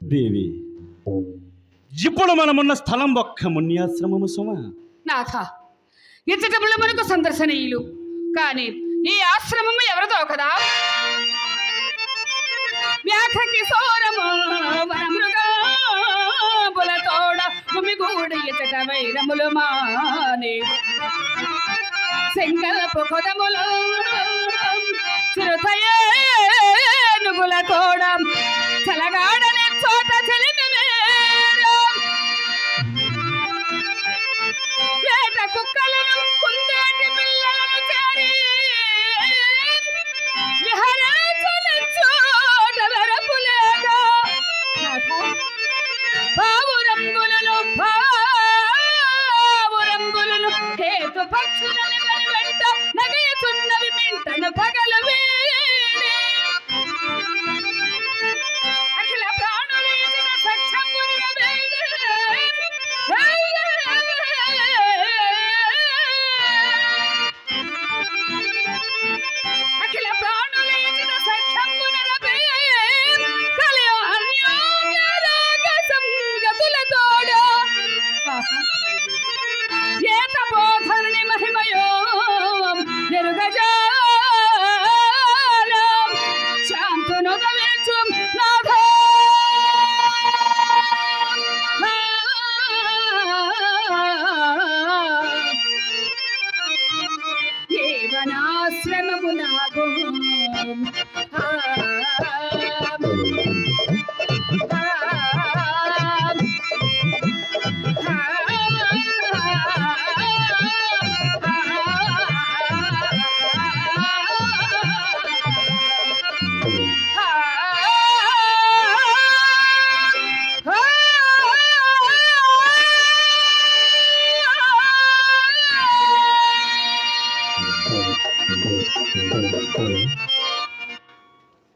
దేవి, ఇప్పుడు మనమున్న స్థలం ఒక్క మున్యాశ్రమము సుమా. నాథ, ఇచ్చటములు మనకు సందర్శనీయులు, కానీ ఈ ఆశ్రమము ఎవరిదో కదా. వ్యాఘ కిశోరము వనమృగములతోడ భూమిగూడి ఇచ్చట వైరములు మానే సంకల్ప కొదములు చిరుతయేనుగులతోడ చలగాడని చోట చెలిమి వేట కుక్కలను కుందేటి పిల్లలను చేరి విహరించని చోట వెరపులేగా పావురంబులను హేతు పక్షులని వెంట నగయుతున్నవి మింటను పగలు అఖిల ప్రాణులు ఇచ్చిన అఖిల ప్రాణులు ఇచ్చిన సఖ్యమునరబే కలియో అన్యోన్య రాగ సంగతులతోడ ఏత బోధని మహిమయో ఎరుగజాలం శాంతును గవించు నాథ. జీవనాశ్రమము నాగో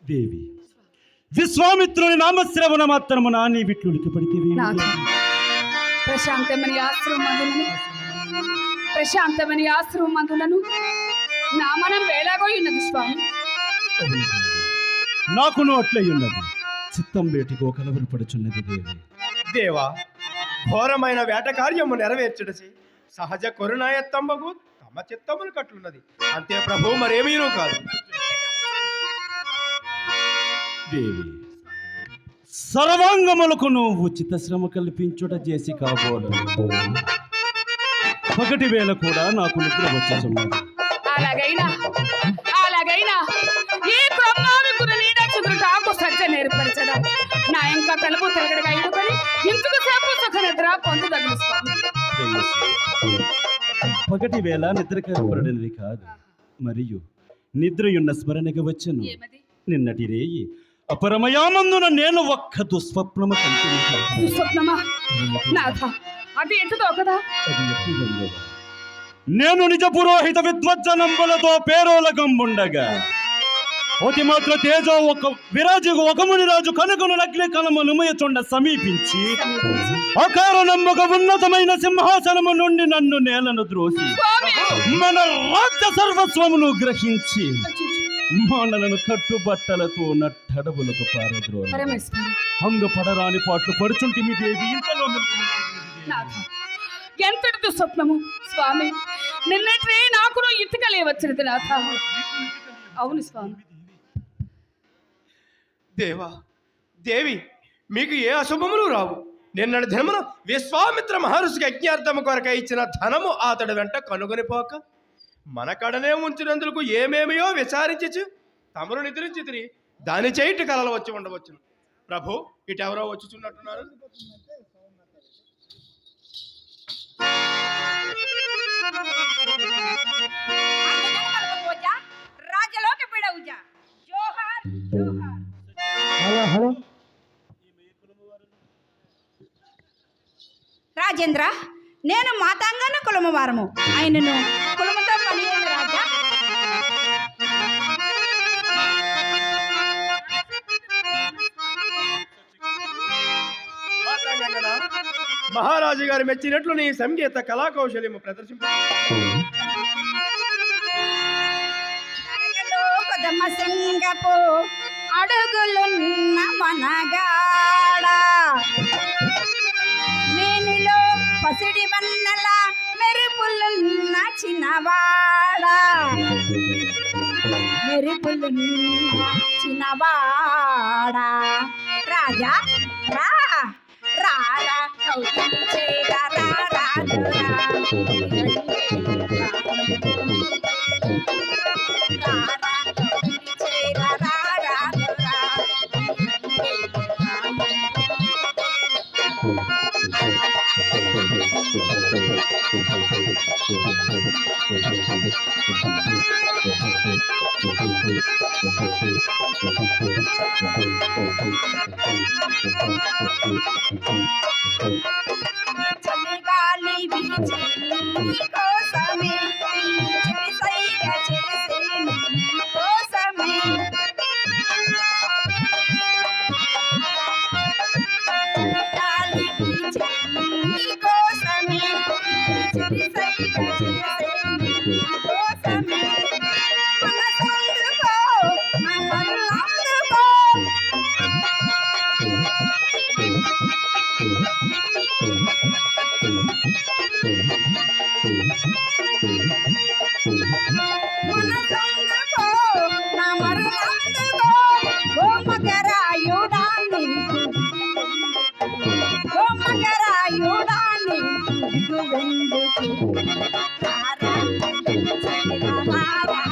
దేవి, విశ్వామిత్రుని నామశ్రవణ మాత్రమున నీ విట్లుడికి పడితే ప్రశాంతమని ఆశ్రమమందులను నా మనం వేలాగోయున్నది స్వామి. నాకును అట్లయ్యున్నది, చిత్తం వేటికో కలవరపడుచున్నది దేవి. దేవా, ఘోరమైన వేట కార్యము నెరవేర్చుటసి సహజ కరుణాయత్తంబగు తమ చిత్తములు కట్లున్నది, అంతే ప్రభు, మరేమీనూ కాదు. దేవి, సర్వాంగములకు నువ్వు ఉచిత శ్రమ కల్పించుట చేసి కాబోలు ఒకటి వేళ కూడా నాకు నిద్ర వచ్చేస్తున్నది. అలాగైనా ఈ బ్రహ్మావికుల నీడ చుదురుటాకు సత్య నేర్పరచడం నా ఇంకా తలుపు తిరగడగా ఇడుకొని ఇందుకు సేపు సుఖ నిద్ర పొందదగిన స్వామి. పగటి వేళ నిద్ర కనపడనిది కాదు, మరియు నిద్రయున్న స్మరణగా వచ్చను. నిన్నటి రేయి అపరమయామందున నేను ఒక్క దుస్వప్నము దుస్వప్నమా నాథ, అది ఎట్టుదో కదా. నేను నిజ పురోహిత విద్వజ్జనంబులతో పేరోలగంబుండగా అతిమాత్ర తేజో ఒక విరాజుగు ఒక మునిరాజు కనుగొను నగ్లి కలమునుమయచుండ సమీపించి అకారణంబుగ ఉన్నతమైన సింహాసనము నుండి నన్ను నేలను ద్రోసి మన రాజ్య సర్వస్వమును గ్రహించి మానలను కట్టుబట్టలతో నట్టడవులకు పారద్రోలు అంగపడరాని పాటలు పడుచుంటి మీ దేవి. ఇంతలో ఎంతటి దుస్వప్నము స్వామి, నిన్నటి నాకు ఇటుకలే వచ్చినది నాథ. అవును స్వామి. దేవా, దేవి, మీకు ఏ అశుభములు రావు. నిన్నటి దినమున విశ్వామిత్ర మహర్షికి యజ్ఞార్థము కొరక ఇచ్చిన ధనము అతడి వెంట కనుగొనిపోక మన కడనే ఉంచినందుకు ఏమేమియో విచారించచ్చు తమరు నిద్రించి తిరిగి దాని చేయిటి కలలు వచ్చి ఉండవచ్చును. ప్రభు, ఇటెవరో వచ్చుచున్నట్టున్నారు. రాజేంద్ర, నేను మాతాంగన కులము వారము. ఆయనను కులముతో పని రాజా. మహారాజు గారు మెచ్చినట్లు నీ సంగీత కళా కౌశల్యము ప్రదర్శింప. సింగపు అడుగులున్న మనగాడ మేనిలో పసిడి వన్నెల మెరుపులున్న చిన్నవాడ మెరుపులున్న చిన్నవాడ రాజా రా రా రా కౌగిలి చేర రా రా చలిగాలి వీచి నీ కోసమే చెలి సైగ చేసే నీ కోసమే చలిగాలి వీచి నీ కోసమే చెలి సైగ చేసే నీ కోసమే మనసందుకో మమల్లందుకో మనసందుకో నా మరులందుకో గోమకరాయుడాన్ని గోమకరాయుడాన్ని దిగువెందుకు రారా రారా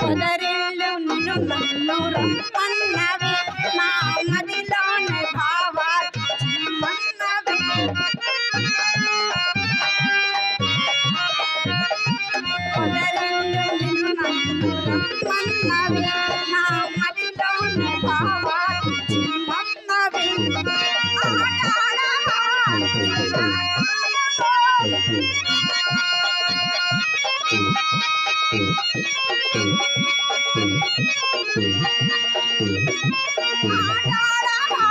పొదరిల్లు నిన్ను నన్ను రమ్మన్నవి నా మదిలోని భావాలు చిమ్మన్నవి పొదరిల్లు నిన్ను నన్ను రమ్మన్నవి నా మదిలోని భావాలు చిమ్మన్నవి ఆడాడవా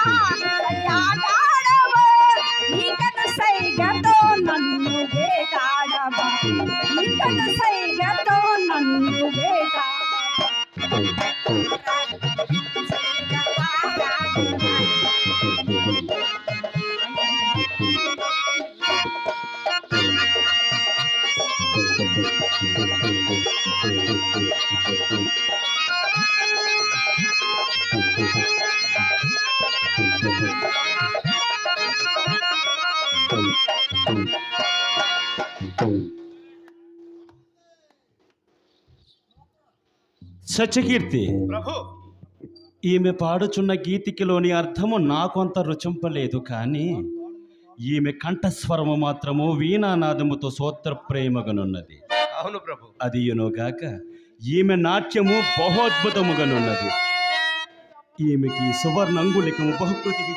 నీకను సైగతో నన్ను వేటాడవా నీకను సైగతో నన్ను సత్యకీర్తి, ప్రభు ఈమె పాడుచున్న గీతికలోని అర్థము నాకొంత రుచింపలేదు, కానీ ఈమె కంఠస్వరము మాత్రము వీణానాదముతో సోత్ర ప్రేమగనున్నది. అవును ప్రభు. అది యునుగాక ఈమె నాట్యము బహోద్భుతముగనున్నది. ఈమెకి సువర్ణంగుళికము బహుకృతికి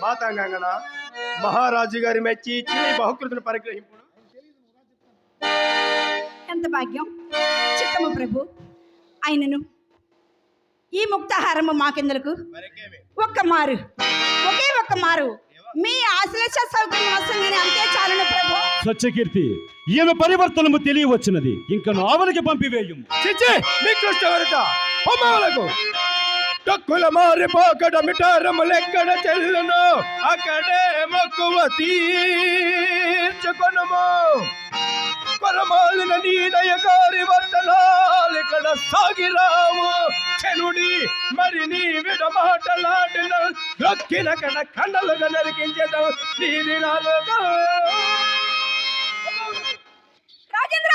మాతాంగంగన మహారాజు గారి మెచ్చి ఇచ్చిన ఈ బహుకృతిని పరిగ్రహింపుడు. ఎంత భాగ్యం చిత్తము ప్రభు. ఆయనను ఈ ముక్తాహారము మాకెందులకు ఒక్క మారు మీ ఆశ్లేష సౌకర్యం వస్తుంది అంతే చాలును ప్రభు. సత్యకీర్తి, ఈమె పరివర్తనము తెలియవచ్చినది, ఇంకా ఆవలికి పంపివేయము. చిచ్చి నికృష్టవరిత హోమాలకు డక్కుల మారిపోకడ మిఠారములెక్కడ చెల్లును అక్కడే మక్కువ తీర్చుకొనుము. పరమాలిన నీదయకారి వర్తనాలు ఇక్కడ సాగిరావు చెనుడి మరి నీ విడ మాటలాడిన రొక్కిన కడ కండలుగా నరికించడం నీ దినాలుగా. రాజేంద్ర,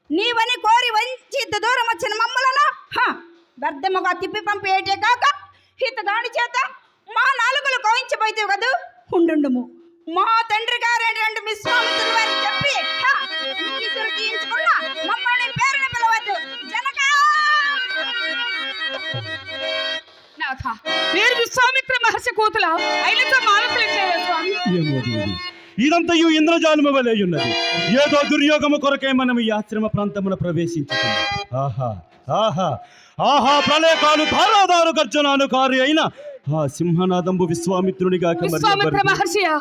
నీవని కోరి వంచి ఇంత దూరం వచ్చిన మమ్మలను వ్యర్థముగా తిప్పి పంపేటే కాక హిత దాని చేత మా నాలుగులు కోయించబోతే కదూ. ఉండుము, మా తండ్రి గారు విశ్వామిత్రుల వారికి చెప్పి ఉసురు తీయించుకున్న మమ్మల్ని పేరుని పిలవద్దు జనక. నాథ, మీరు విశ్వామిత్ర మహర్షి కూతుల అయినంత మాలతలేట్లేదా స్వామి? ఏమో దేవి, ఇదంతయు ఇంద్రజాలము వలె ఉన్నది. ఏదో దుర్యోగము కొరకే మనం ఈ ఆశ్రమ ప్రాంతమున ప్రవేశించుతుంది. ఆహా ఆహా ఆహా, ప్రళయకాలు ధారాదారు గర్జనాను కారి అయిన ఆ సింహనాదంబు విశ్వామిత్రునిగా విశ్వామిత్ర మహర్షియా